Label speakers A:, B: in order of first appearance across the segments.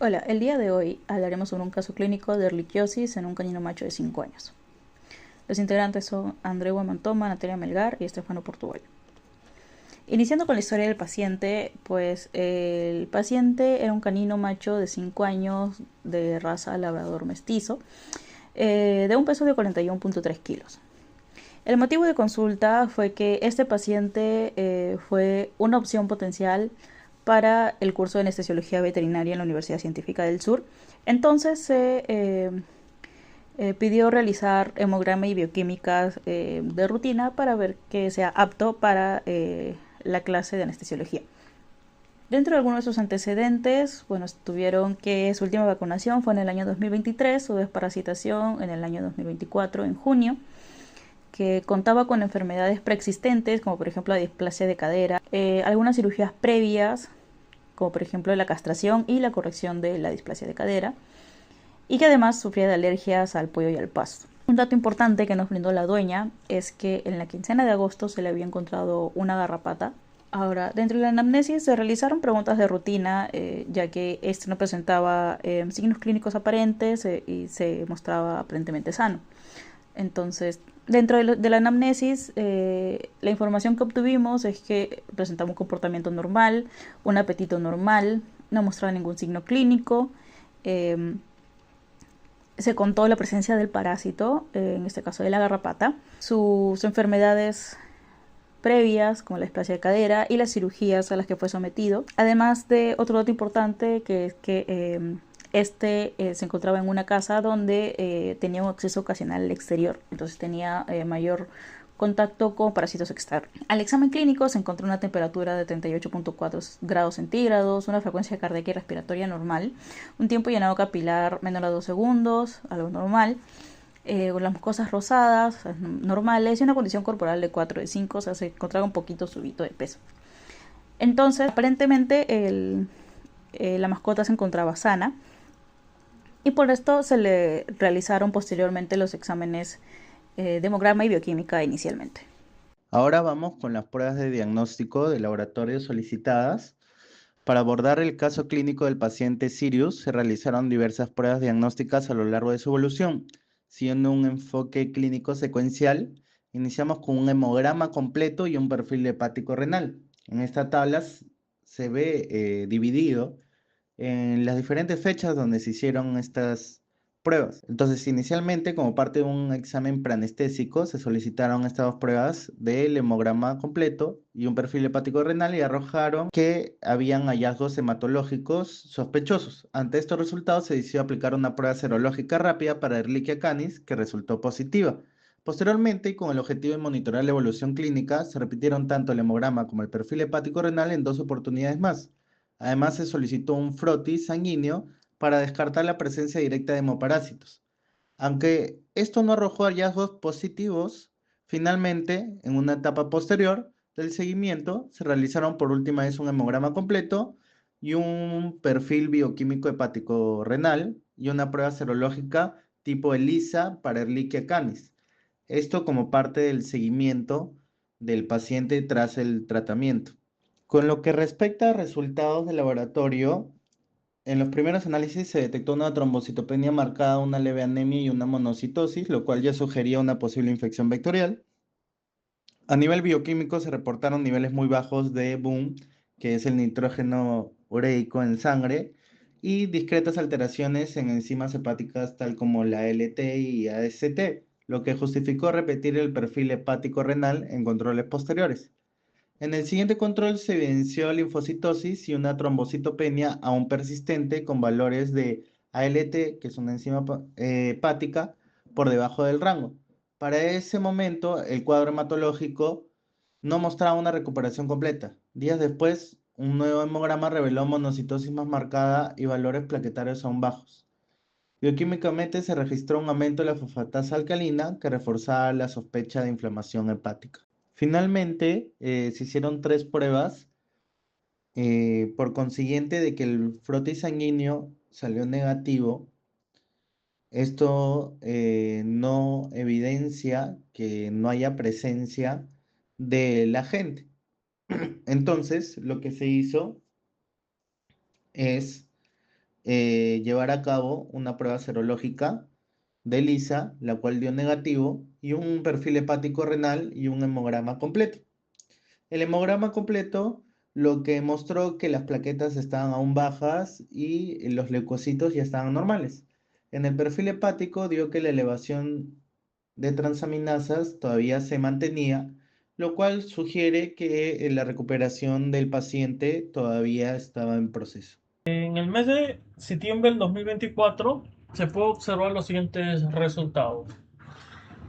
A: Hola, el día de hoy hablaremos sobre un caso clínico de erliquiosis en un canino macho de 5 años. Los integrantes son Andreu Guamantoma, Natalia Melgar y Estefano Portugal. Iniciando con la historia del paciente, pues el paciente era un canino macho de 5 años de raza labrador mestizo, de un peso de 41.3 kilos. El motivo de consulta fue que este paciente fue una opción potencial para el curso de anestesiología veterinaria en la Universidad Científica del Sur. Entonces se pidió realizar hemograma y bioquímicas de rutina para ver que sea apto para la clase de anestesiología. Dentro de algunos de sus antecedentes, bueno, tuvieron que su última vacunación fue en el año 2023, su desparasitación en el año 2024, en junio, que contaba con enfermedades preexistentes, como por ejemplo la displasia de cadera, algunas cirugías previas, como por ejemplo la castración y la corrección de la displasia de cadera, y que además sufría de alergias al pollo y al pasto. Un dato importante que nos brindó la dueña es que en la quincena de agosto se le había encontrado una garrapata. Ahora, dentro de la anamnesis se realizaron preguntas de rutina, ya que este no presentaba signos clínicos aparentes y se mostraba aparentemente sano. Entonces, dentro de la anamnesis, la información que obtuvimos es que presentaba un comportamiento normal, un apetito normal, no mostraba ningún signo clínico. eh, Se contó la presencia del parásito, en este caso de la garrapata, sus enfermedades previas, como la displasia de cadera y las cirugías a las que fue sometido. Además de otro dato importante, que es que se encontraba en una casa donde tenía un acceso ocasional al exterior, entonces tenía mayor contacto con parásitos externos. Al examen clínico se encontró una temperatura de 38.4 grados centígrados, una frecuencia cardíaca y respiratoria normal, un tiempo llenado capilar menor a 2 segundos, algo normal, con las mucosas rosadas, normales, y una condición corporal de 4 de 5, o sea, se encontraba un poquito subito de peso. Entonces, aparentemente, la mascota se encontraba sana, y por esto se le realizaron posteriormente los exámenes de hemograma y bioquímica inicialmente.
B: Ahora vamos con las pruebas de diagnóstico de laboratorio solicitadas. Para abordar el caso clínico del paciente Sirius, se realizaron diversas pruebas diagnósticas a lo largo de su evolución. Siguiendo un enfoque clínico secuencial, iniciamos con un hemograma completo y un perfil hepático renal. En esta tabla se ve dividido en las diferentes fechas donde se hicieron estas pruebas. Entonces, inicialmente, como parte de un examen preanestésico, se solicitaron estas dos pruebas del hemograma completo y un perfil hepático renal y arrojaron que habían hallazgos hematológicos sospechosos. Ante estos resultados, se decidió aplicar una prueba serológica rápida para Ehrlichia canis, que resultó positiva. Posteriormente, y con el objetivo de monitorear la evolución clínica, se repitieron tanto el hemograma como el perfil hepático renal en 2 oportunidades más. Además, se solicitó un frotis sanguíneo para descartar la presencia directa de hemoparásitos. Aunque esto no arrojó hallazgos positivos, finalmente, en una etapa posterior del seguimiento, se realizaron por última vez un hemograma completo y un perfil bioquímico hepático renal y una prueba serológica tipo ELISA para Ehrlichia canis. Esto como parte del seguimiento del paciente tras el tratamiento. Con lo que respecta a resultados de laboratorio, en los primeros análisis se detectó una trombocitopenia marcada, una leve anemia y una monocitosis, lo cual ya sugería una posible infección vectorial. A nivel bioquímico se reportaron niveles muy bajos de BUM, que es el nitrógeno ureico en sangre, y discretas alteraciones en enzimas hepáticas tal como la LT y AST, lo que justificó repetir el perfil hepático renal en controles posteriores. En el siguiente control se evidenció linfocitosis y una trombocitopenia aún persistente con valores de ALT, que es una enzima hepática, por debajo del rango. Para ese momento, el cuadro hematológico no mostraba una recuperación completa. Días después, un nuevo hemograma reveló monocitosis más marcada y valores plaquetarios aún bajos. Bioquímicamente se registró un aumento de la fosfatasa alcalina que reforzaba la sospecha de inflamación hepática. Finalmente, se hicieron 3 pruebas, por consiguiente de que el frotis sanguíneo salió negativo. Esto no evidencia que no haya presencia del agente. Entonces, lo que se hizo es llevar a cabo una prueba serológica de ELISA, la cual dio negativo, y un perfil hepático renal y un hemograma completo. El hemograma completo lo que mostró que las plaquetas estaban aún bajas y los leucocitos ya estaban normales. En el perfil hepático dio que la elevación de transaminasas todavía se mantenía, lo cual sugiere que la recuperación del paciente todavía estaba en proceso.
C: En el mes de septiembre del 2024 se puede observar los siguientes resultados.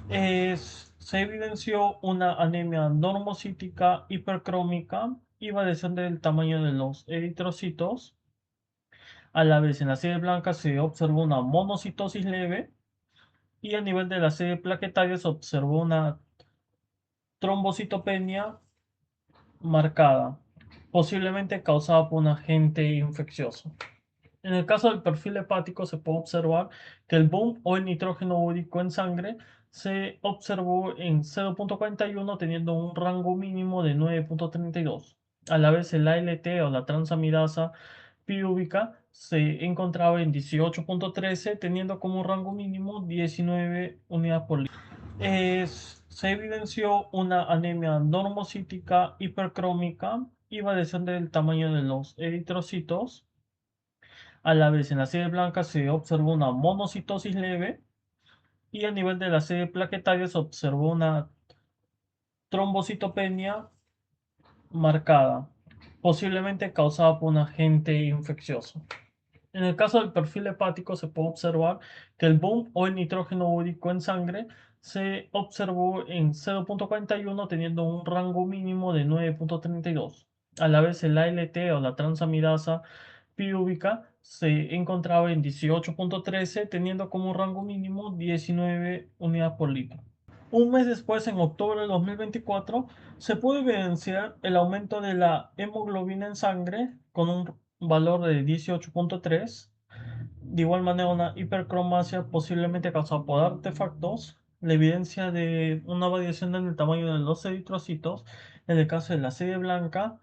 C: Se evidenció una anemia normocítica hipercrómica y variación del tamaño de los eritrocitos. A la vez, en la serie blanca se observó una monocitosis leve y a nivel de la serie plaquetaria se observó una trombocitopenia marcada, posiblemente causada por un agente infeccioso. En el caso del perfil hepático se puede observar que el boom o el nitrógeno úrico en sangre se observó en 0.41 teniendo un rango mínimo de 9.32. A la vez el ALT o la transaminasa pirúvica se encontraba en 18.13 teniendo como rango mínimo 19 unidades por litro. Se evidenció una anemia normocítica hipercrómica y variación del tamaño de los eritrocitos. A la vez, en la serie blanca se observó una monocitosis leve y a nivel de la serie plaquetaria se observó una trombocitopenia marcada, posiblemente causada por un agente infeccioso. En el caso del perfil hepático se puede observar que el boom o el nitrógeno úrico en sangre se observó en 0.41 teniendo un rango mínimo de 9.32. A la vez el ALT o la transaminasa pirúvica se encontraba en 18.13 teniendo como rango mínimo 19 unidades por litro. Un mes después, en octubre de 2024, se pudo evidenciar el aumento de la hemoglobina en sangre con un valor de 18.3. De igual manera, una hipercromasia posiblemente causada por artefactos. La evidencia de una variación en el tamaño de los eritrocitos, en el caso de la serie blanca,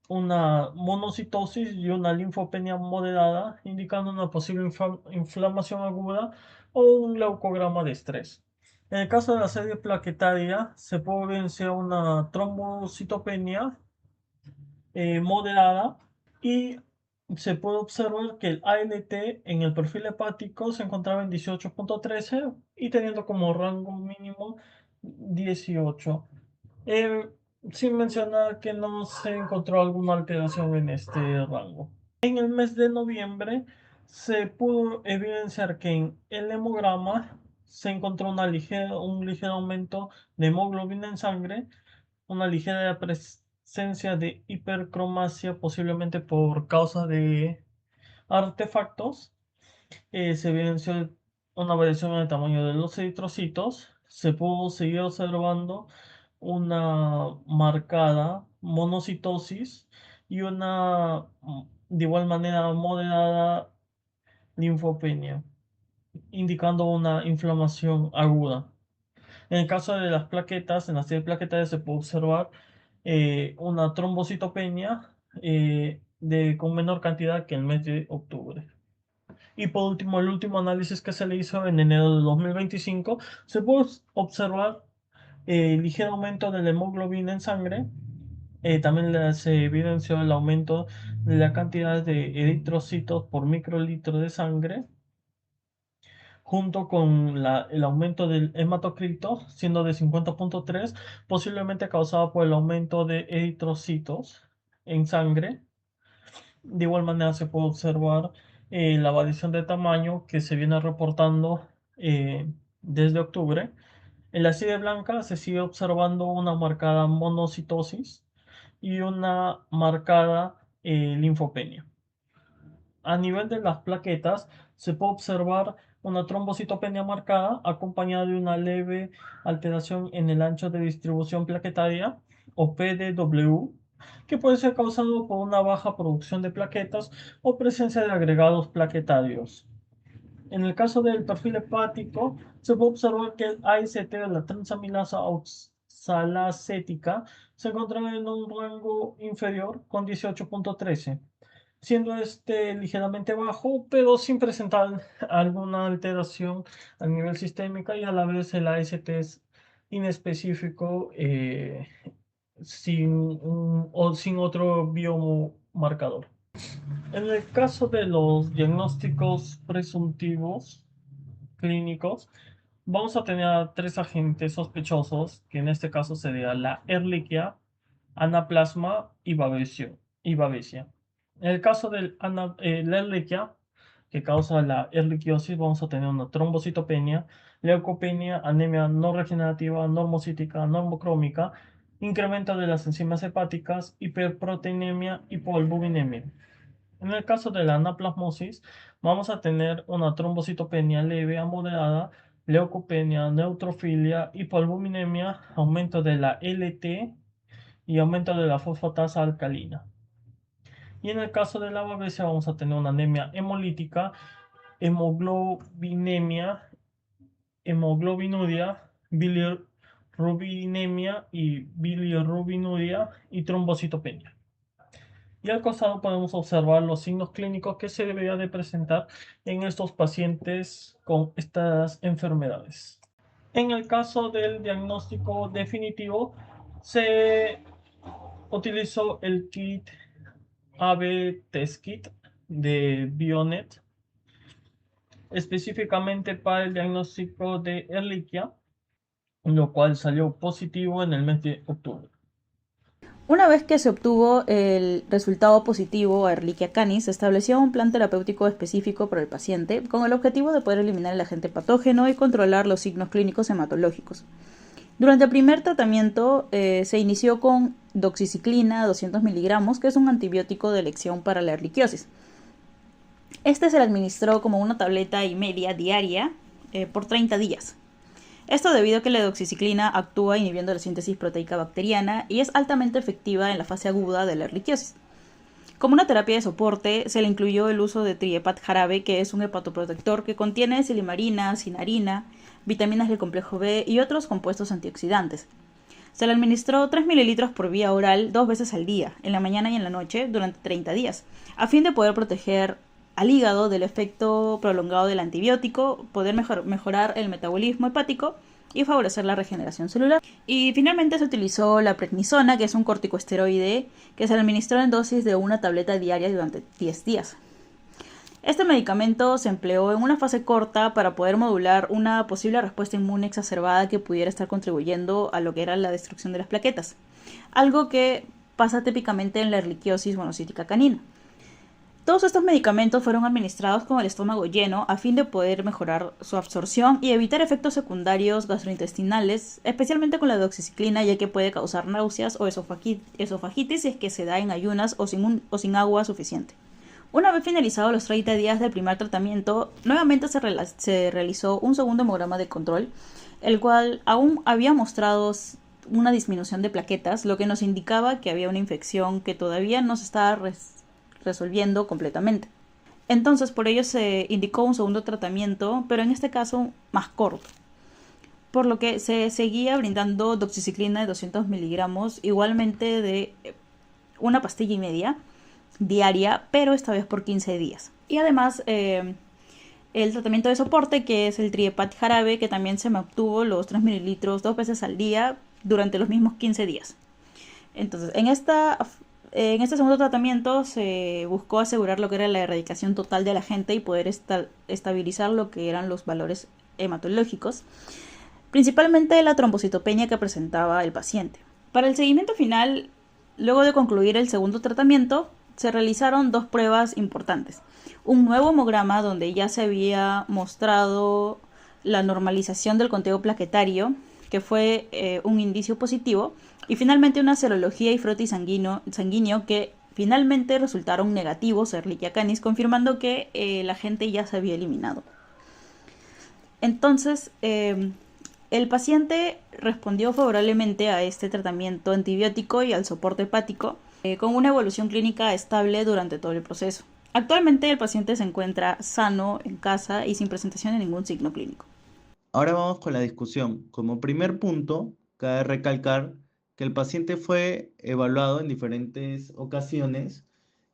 C: una monocitosis y una linfopenia moderada, indicando una posible inflamación aguda o un leucograma de estrés. En el caso de la serie plaquetaria, se puede evidenciar una trombocitopenia moderada y se puede observar que el ALT en el perfil hepático se encontraba en 18.13 y teniendo como rango mínimo 18. Eh, Sin mencionar que no se encontró alguna alteración en este rango. En el mes de noviembre se pudo evidenciar que en el hemograma se encontró un ligero aumento de hemoglobina en sangre, una ligera presencia de hipercromasia, posiblemente por causa de artefactos. Se evidenció una variación en el tamaño de los eritrocitos. Se pudo seguir observando una marcada monocitosis y una, de igual manera, moderada linfopenia, indicando una inflamación aguda. En el caso de las plaquetas, en las serie plaquetarias se puede observar una trombocitopenia con menor cantidad que el mes de octubre. Y por último, el último análisis que se le hizo en enero de 2025, se puede observar ligero aumento de la hemoglobina en sangre. También se evidenció el aumento de la cantidad de eritrocitos por microlitro de sangre, junto con el aumento del hematocrito, siendo de 50.3, posiblemente causado por el aumento de eritrocitos en sangre. De igual manera se puede observar la variación de tamaño que se viene reportando desde octubre. En la serie blanca se sigue observando una marcada monocitosis y una marcada linfopenia. A nivel de las plaquetas se puede observar una trombocitopenia marcada acompañada de una leve alteración en el ancho de distribución plaquetaria o PDW, que puede ser causado por una baja producción de plaquetas o presencia de agregados plaquetarios. En el caso del perfil hepático, se puede observar que el AST de la transaminasa oxalacética se encontraba en un rango inferior con 18.13. siendo este ligeramente bajo, pero sin presentar alguna alteración a nivel sistémico, y a la vez el AST es inespecífico, sin otro biomarcador. En el caso de los diagnósticos presuntivos clínicos, vamos a tener a 3 agentes sospechosos, que en este caso sería la Ehrlichia, Anaplasma y Babesia. En el caso del la Ehrlichia, que causa la ehrlichiosis, vamos a tener una trombocitopenia, leucopenia, anemia no regenerativa, normocítica, normocrómica, incremento de las enzimas hepáticas, hiperproteinemia, hipoalbuminemia. En el caso de la anaplasmosis, vamos a tener una trombocitopenia leve a moderada, leucopenia, neutrofilia, hipoalbuminemia, aumento de la LT y aumento de la fosfatasa alcalina. Y en el caso de la babesia vamos a tener una anemia hemolítica, hemoglobinuria, bilirrubinemia y bilirrubinuria y trombocitopenia. Y al costado podemos observar los signos clínicos que se deberían de presentar en estos pacientes con estas enfermedades. En el caso del diagnóstico definitivo, se utilizó el kit AB Test Kit de Bionet, específicamente para el diagnóstico de Ehrlichia, lo cual salió positivo en el mes de octubre.
A: Una vez que se obtuvo el resultado positivo a Ehrlichia canis, se estableció un plan terapéutico específico para el paciente con el objetivo de poder eliminar el agente patógeno y controlar los signos clínicos hematológicos. Durante el primer tratamiento se inició con doxiciclina 200 miligramos, que es un antibiótico de elección para la ehrlichiosis. Este se le administró como una tableta y media diaria por 30 días. Esto debido a que la doxiciclina actúa inhibiendo la síntesis proteica bacteriana y es altamente efectiva en la fase aguda de la ehrlichiosis. Como una terapia de soporte, se le incluyó el uso de Triepat jarabe, que es un hepatoprotector que contiene silimarina, cinarina, vitaminas del complejo B y otros compuestos antioxidantes. Se le administró 3 mililitros por vía oral 2 veces al día, en la mañana y en la noche, durante 30 días, a fin de poder proteger al hígado del efecto prolongado del antibiótico, poder mejorar el metabolismo hepático y favorecer la regeneración celular. Y finalmente se utilizó la prednisona, que es un corticosteroide que se administró en dosis de una tableta diaria durante 10 días. Este medicamento se empleó en una fase corta para poder modular una posible respuesta inmune exacerbada que pudiera estar contribuyendo a lo que era la destrucción de las plaquetas, algo que pasa típicamente en la ehrlichiosis monocítica canina. Todos estos medicamentos fueron administrados con el estómago lleno a fin de poder mejorar su absorción y evitar efectos secundarios gastrointestinales, especialmente con la doxiciclina, ya que puede causar náuseas o esofagitis si es que se da en ayunas o sin agua suficiente. Una vez finalizados los 30 días del primer tratamiento, nuevamente se realizó un segundo hemograma de control, el cual aún había mostrado una disminución de plaquetas, lo que nos indicaba que había una infección que todavía no se estaba resolviendo completamente. Entonces, por ello se indicó un segundo tratamiento, pero en este caso más corto, por lo que se seguía brindando doxiciclina de 200 miligramos, igualmente de una pastilla y media diaria, pero esta vez por 15 días. Y además el tratamiento de soporte, que es el Triepat jarabe, que también se me obtuvo los 3 mililitros 2 veces al día durante los mismos 15 días. Entonces, en este segundo tratamiento se buscó asegurar lo que era la erradicación total del agente y poder estabilizar lo que eran los valores hematológicos, principalmente la trombocitopenia que presentaba el paciente. Para el seguimiento final, luego de concluir el segundo tratamiento, se realizaron 2 pruebas importantes. Un nuevo hemograma donde ya se había mostrado la normalización del conteo plaquetario, que fue un indicio positivo, y finalmente una serología y frotis sanguíneo que finalmente resultaron negativos a Ehrlichia canis, confirmando que el agente ya se había eliminado. Entonces, el paciente respondió favorablemente a este tratamiento antibiótico y al soporte hepático, con una evolución clínica estable durante todo el proceso. Actualmente el paciente se encuentra sano en casa y sin presentación de ningún signo clínico.
B: Ahora vamos con la discusión. Como primer punto, cabe recalcar que el paciente fue evaluado en diferentes ocasiones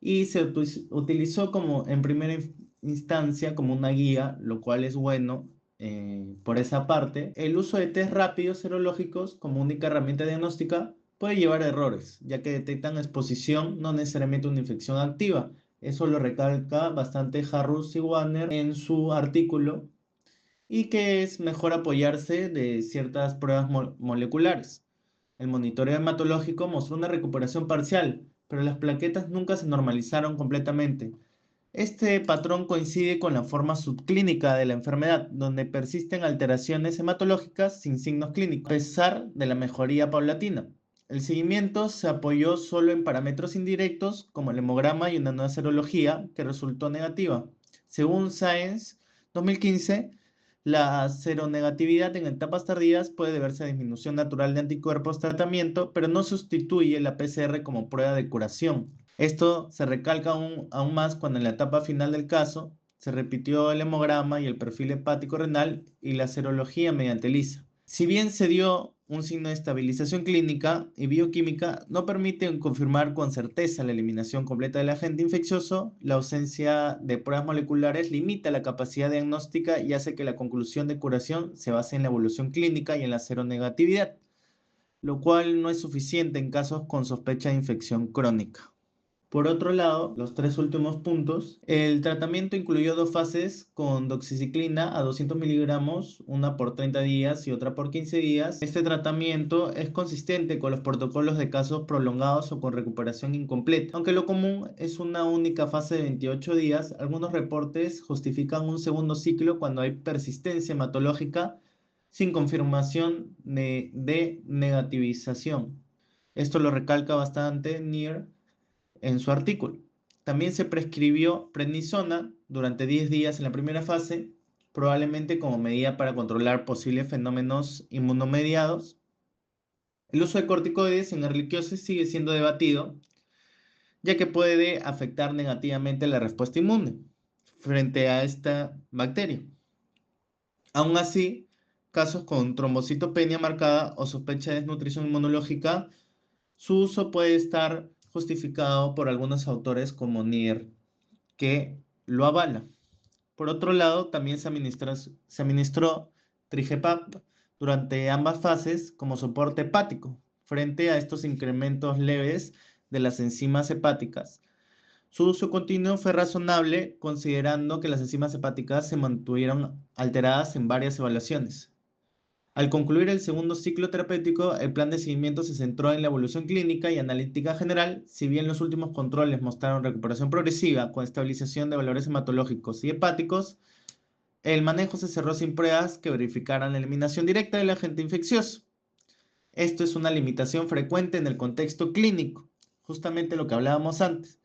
B: y se utilizó como en primera instancia como una guía, lo cual es bueno por esa parte. El uso de test rápidos serológicos como única herramienta diagnóstica puede llevar a errores, ya que detectan exposición, no necesariamente una infección activa. Eso lo recalca bastante Harrus y Warner en su artículo, y que es mejor apoyarse de ciertas pruebas moleculares. El monitoreo hematológico mostró una recuperación parcial, pero las plaquetas nunca se normalizaron completamente. Este patrón coincide con la forma subclínica de la enfermedad, donde persisten alteraciones hematológicas sin signos clínicos, a pesar de la mejoría paulatina. El seguimiento se apoyó solo en parámetros indirectos, como el hemograma y una nueva serología, que resultó negativa. Según Science 2015, la seronegatividad en etapas tardías puede deberse a disminución natural de anticuerpos tratamiento, pero no sustituye la PCR como prueba de curación. Esto se recalca aún más cuando en la etapa final del caso se repitió el hemograma y el perfil hepático renal y la serología mediante ELISA. Si bien se dio un signo de estabilización clínica y bioquímica, no permite confirmar con certeza la eliminación completa del agente infeccioso. La ausencia de pruebas moleculares limita la capacidad diagnóstica y hace que la conclusión de curación se base en la evolución clínica y en la seronegatividad, lo cual no es suficiente en casos con sospecha de infección crónica. Por otro lado, los tres últimos puntos, el tratamiento incluyó dos fases con doxiciclina a 200 miligramos, una por 30 días y otra por 15 días. Este tratamiento es consistente con los protocolos de casos prolongados o con recuperación incompleta. Aunque lo común es una única fase de 28 días, algunos reportes justifican un segundo ciclo cuando hay persistencia hematológica sin confirmación de negativización. Esto lo recalca bastante Neer en su artículo. También se prescribió prednisona durante 10 días en la primera fase, probablemente como medida para controlar posibles fenómenos inmunomediados. El uso de corticoides en erliquiosis sigue siendo debatido, ya que puede afectar negativamente la respuesta inmune frente a esta bacteria. Aún así, casos con trombocitopenia marcada o sospecha de desnutrición inmunológica, su uso puede estar justificado por algunos autores como Nier, que lo avala. Por otro lado, también se administró Trigepap durante ambas fases como soporte hepático frente a estos incrementos leves de las enzimas hepáticas. Su uso continuo fue razonable considerando que las enzimas hepáticas se mantuvieron alteradas en varias evaluaciones. Al concluir el segundo ciclo terapéutico, el plan de seguimiento se centró en la evolución clínica y analítica general. Si bien los últimos controles mostraron recuperación progresiva con estabilización de valores hematológicos y hepáticos, el manejo se cerró sin pruebas que verificaran la eliminación directa del agente infeccioso. Esto es una limitación frecuente en el contexto clínico, justamente lo que hablábamos antes.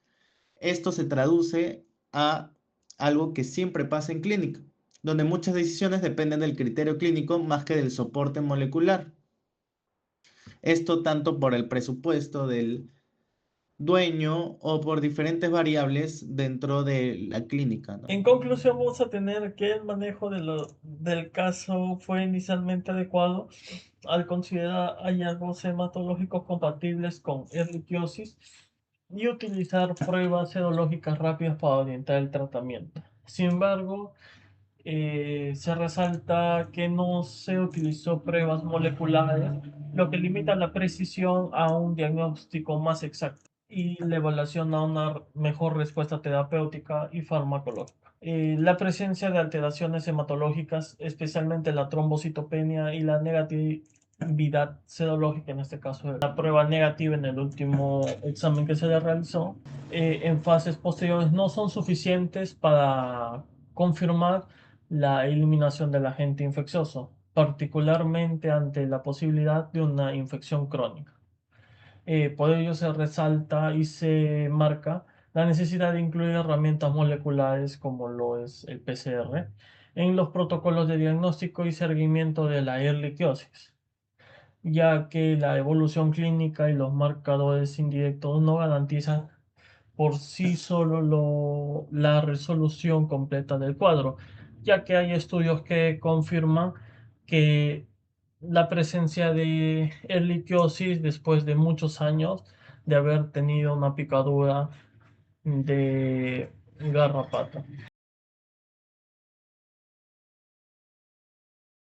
B: Esto se traduce a algo que siempre pasa en clínica, donde muchas decisiones dependen del criterio clínico más que del soporte molecular. Esto tanto por el presupuesto del dueño o por diferentes variables dentro de la clínica, ¿no?
C: En conclusión, vamos a tener que el manejo del caso fue inicialmente adecuado al considerar hallazgos hematológicos compatibles con erliquiosis y utilizar pruebas serológicas rápidas para orientar el tratamiento. Sin embargo, se resalta que no se utilizó pruebas moleculares, lo que limita la precisión a un diagnóstico más exacto y la evaluación a una mejor respuesta terapéutica y farmacológica. La presencia de alteraciones hematológicas, especialmente la trombocitopenia y la negatividad serológica, en este caso la prueba negativa en el último examen que se le realizó, en fases posteriores no son suficientes para confirmar la eliminación del agente infeccioso, particularmente ante la posibilidad de una infección crónica. Por ello se resalta y se marca la necesidad de incluir herramientas moleculares como lo es el PCR en los protocolos de diagnóstico y seguimiento de la erliquiosis, ya que la evolución clínica y los marcadores indirectos no garantizan por sí solo la resolución completa del cuadro, ya que hay estudios que confirman que la presencia de erliquiosis después de muchos años de haber tenido una picadura de garrapata.